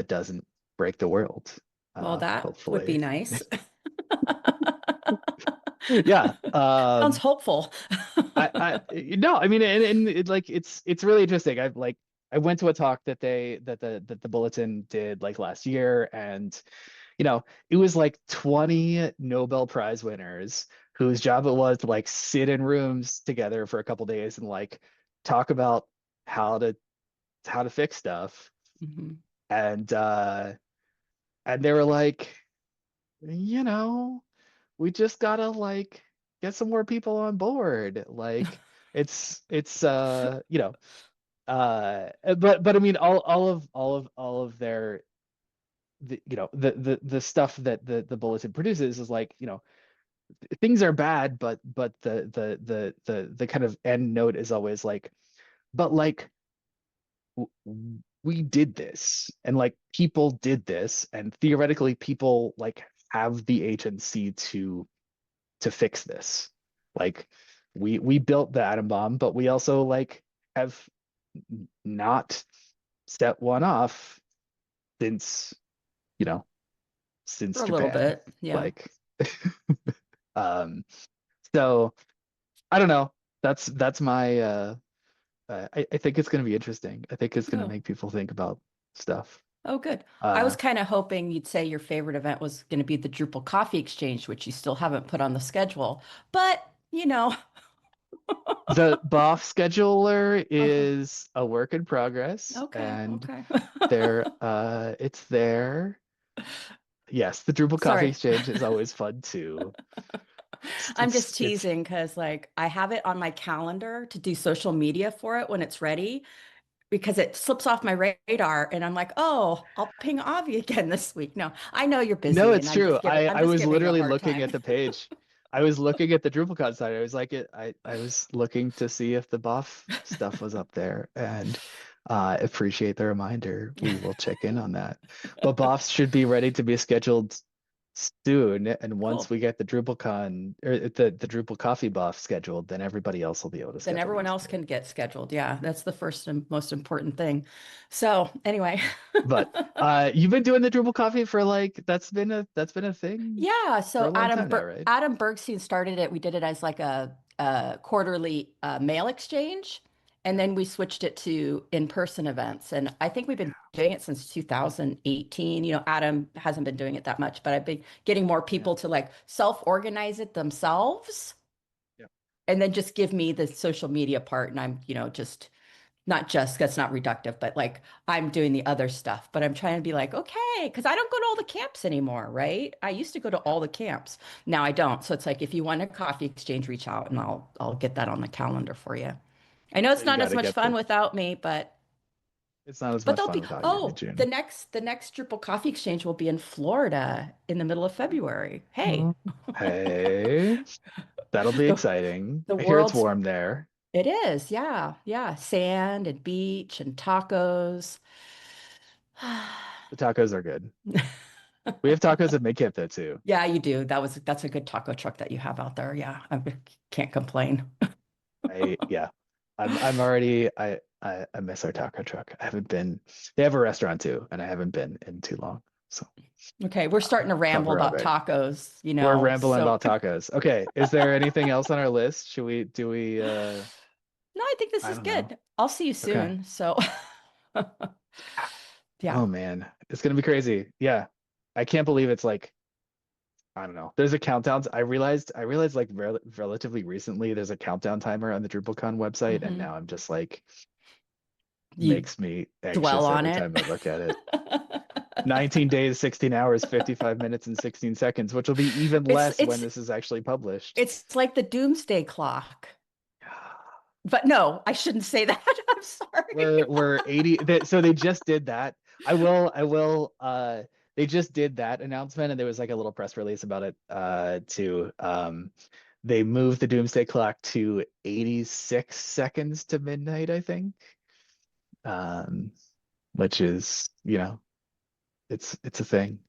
doesn't break the world. Well, that would be Hopefully, nice. yeah. Sounds hopeful. I no, I mean, and like it's really interesting. I went to a talk that the Bulletin did like last year, and it was like 20 Nobel Prize winners whose job it was to like sit in rooms together for a couple days and like talk about how to fix stuff. Mhm. And they were like, you know, we just gotta like get some more people on board. Like it's but I mean all of their the stuff that the bulletin produces is like, things are bad, but the kind of end note is always like, but like we did this and like people did this and theoretically people like have the agency to fix this. Like we built the atom bomb, but we also like have not set one off since, you know, For since a little Japan. bit. Yeah. Like um so I don't know. That's my I think it's gonna be interesting. I think it's gonna Oh, make people think about stuff. oh, good. I was Uh kind of hoping you'd say your favorite event was going to be the Drupal Coffee Exchange, which you still haven't put on the schedule. But, the BOF scheduler uh-huh. is a work in progress Okay, and okay. it's there. Yes, the Drupal Coffee Sorry. Exchange is always fun too. I'm just It's teasing because like I have it on my calendar to do social media for it when it's ready because it slips off my radar and I'm like, oh, I'll ping Avi again this week. No, I know you're No, busy and it's true. I'm I just was giving you a literally hard looking time. at the page. I was looking at the DrupalCon site. I was like I was looking to see if the buff stuff was up there and appreciate the reminder. We will check in on that. But buffs should be ready to be scheduled soon. And once Cool. we get the DrupalCon or the Drupal coffee buff scheduled, then everybody else will be able to Then schedule everyone theirs else too. can get scheduled. Yeah, that's the first and most important thing. So anyway. But you've been doing the Drupal coffee for like that's been a thing Yeah, for a so long time now, right? Adam Bergstein started it. We did it as like a quarterly mail exchange, and then we switched it to in-person events. And I think we've been doing it since 2018. Adam hasn't been doing it that much, but I've been getting more Yeah. people to like self-organize it themselves, Yeah. and then just give me the social media part, and I'm, just not just that's not reductive, but like I'm doing the other stuff. But I'm trying to be like, okay, because I don't go to all the camps anymore, right? I used to go to all the camps. Now I don't. So it's like if you want a coffee exchange, reach out and I'll get that on the calendar for you. I know So it's you not got as to much get fun the without me, it's not as but much they'll fun be without you, oh, the June. next Drupal coffee exchange will be in Florida in the middle of February. Hey, Mhm. Hey, that'll be the exciting. the I hear it's world's warm there. it is, yeah, yeah. Sand and beach and tacos. The tacos are good. We have tacos at Midkip though too. Yeah, you do. That's a good taco truck that you have out there. Yeah, I can't complain. Yeah. I'm already I miss our taco truck. I haven't been they have a restaurant too, and I haven't been in too long. So Okay, we're starting to tough ramble road, about right? tacos, We're rambling So about tacos. Okay, is there anything else on our list? Should we do we no, I think this I is don't know. good. I'll see you Okay. soon. So yeah. Oh man, it's gonna be crazy. Yeah. I can't believe it's like I don't know. There's a countdown. I realized like relatively recently there's a countdown timer on the DrupalCon website, and Hmm. now I'm just like You makes me dwell anxious on every it. time I look at it. 19 days, 16 hours, 55 minutes, and 16 seconds, which will be even It's less when it's this is actually published. it's like the doomsday clock. But no, I shouldn't say that. I'm sorry. We're 80 so they just did that. I will they just did that announcement and there was like a little press release about it too. They moved the doomsday clock to 86 seconds to midnight, I think. Um which is, it's a thing.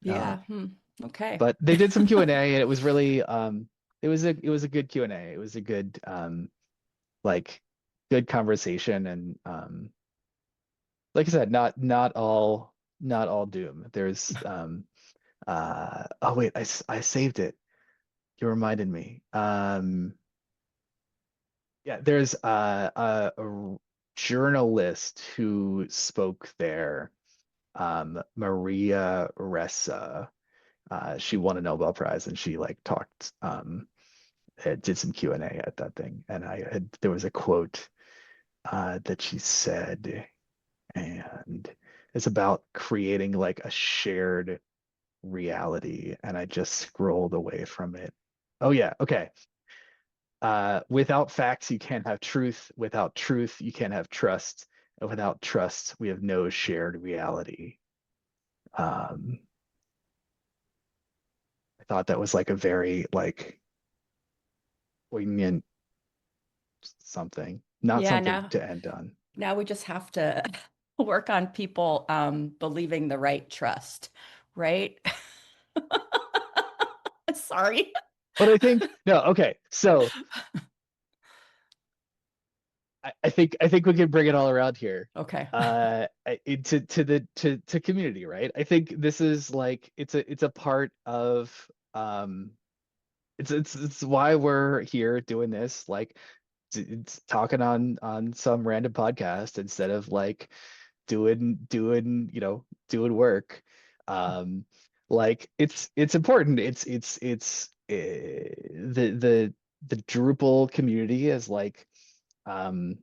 Uh Yeah. Okay. but they did some Q&A and it was really it was a good Q&A. It was a good like good conversation and like I said, not all doom. There's oh wait, I saved it. You reminded me. Yeah, there's a journalist who spoke there, Maria Ressa. She won a Nobel Prize and she like talked did some Q&A at that thing. And there was a quote that she said, and it's about creating like a shared reality, and I just scrolled away from it. Oh yeah, okay. Without facts, you can't have truth. Without truth, you can't have trust. And without trust, we have no shared reality. Um, I thought that was like a very like poignant something, not Yeah, something now to end on. now we just have to work on people believing the right trust, right? Sorry. But I think no, okay. So I think we can bring it all around here. Okay. To community, right? I think this is like it's a part of it's why we're here doing this, like it's talking on some random podcast instead of like doing doing work. Um like it's important. The Drupal community is like um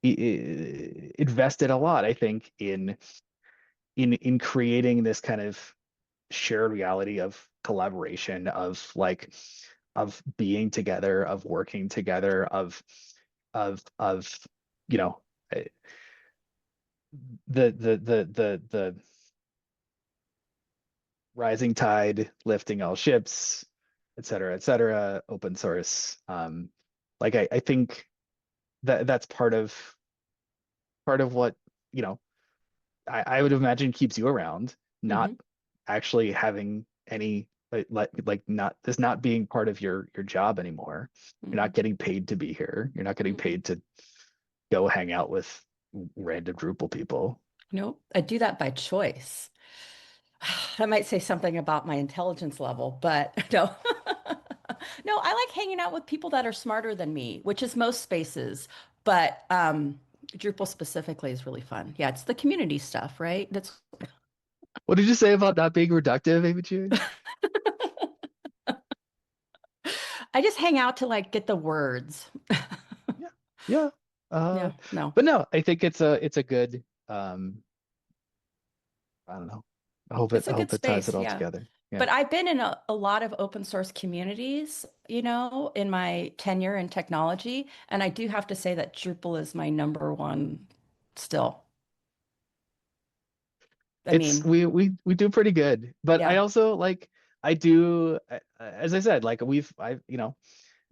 invested a lot, I think, in creating this kind of shared reality of collaboration, of like of being together, of working together, of you know eh, the rising tide lifting all ships, et cetera, open source. Like I think that's part of what, you know, I would imagine keeps you around, not Hmm. actually having any like not this not being part of your job anymore. You're not Hmm. getting paid to be here. You're not getting Hmm. paid to go hang out with random Drupal people. No, I do that by choice. I might say something about my intelligence level, but no. No, I like hanging out with people that are smarter than me, which is most spaces, but Drupal specifically is really fun. Yeah, it's the community stuff, right? That's What did you say about not being reductive, AmyJune? I just hang out to like get the words. Yeah, yeah. Yeah, no. But no, I think it's a good I don't know. It's I a good hope it ties it space, all yeah. together. Yeah. But I've been in a lot of open source communities, in my tenure in technology, and I do have to say that Drupal is my number one still. I It's mean, we do pretty good, but I yeah. also like I do as I said, like I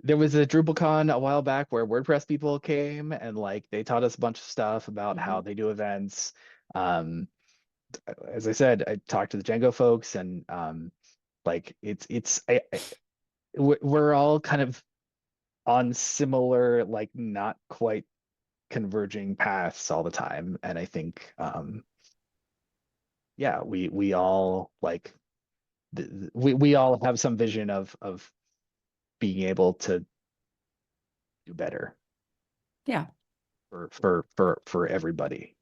there was a DrupalCon a while back where WordPress people came and like they taught us a bunch of stuff about how Hmm. they do events. Um, as I said, I talked to the Django folks, and like we're all kind of on similar, like not quite converging paths all the time, and I think yeah, we all like we all have some vision of being able to do better Yeah. for everybody.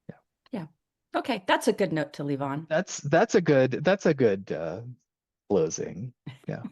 Yeah. Yeah. Okay, that's a good note to leave on. That's a good closing. Yeah.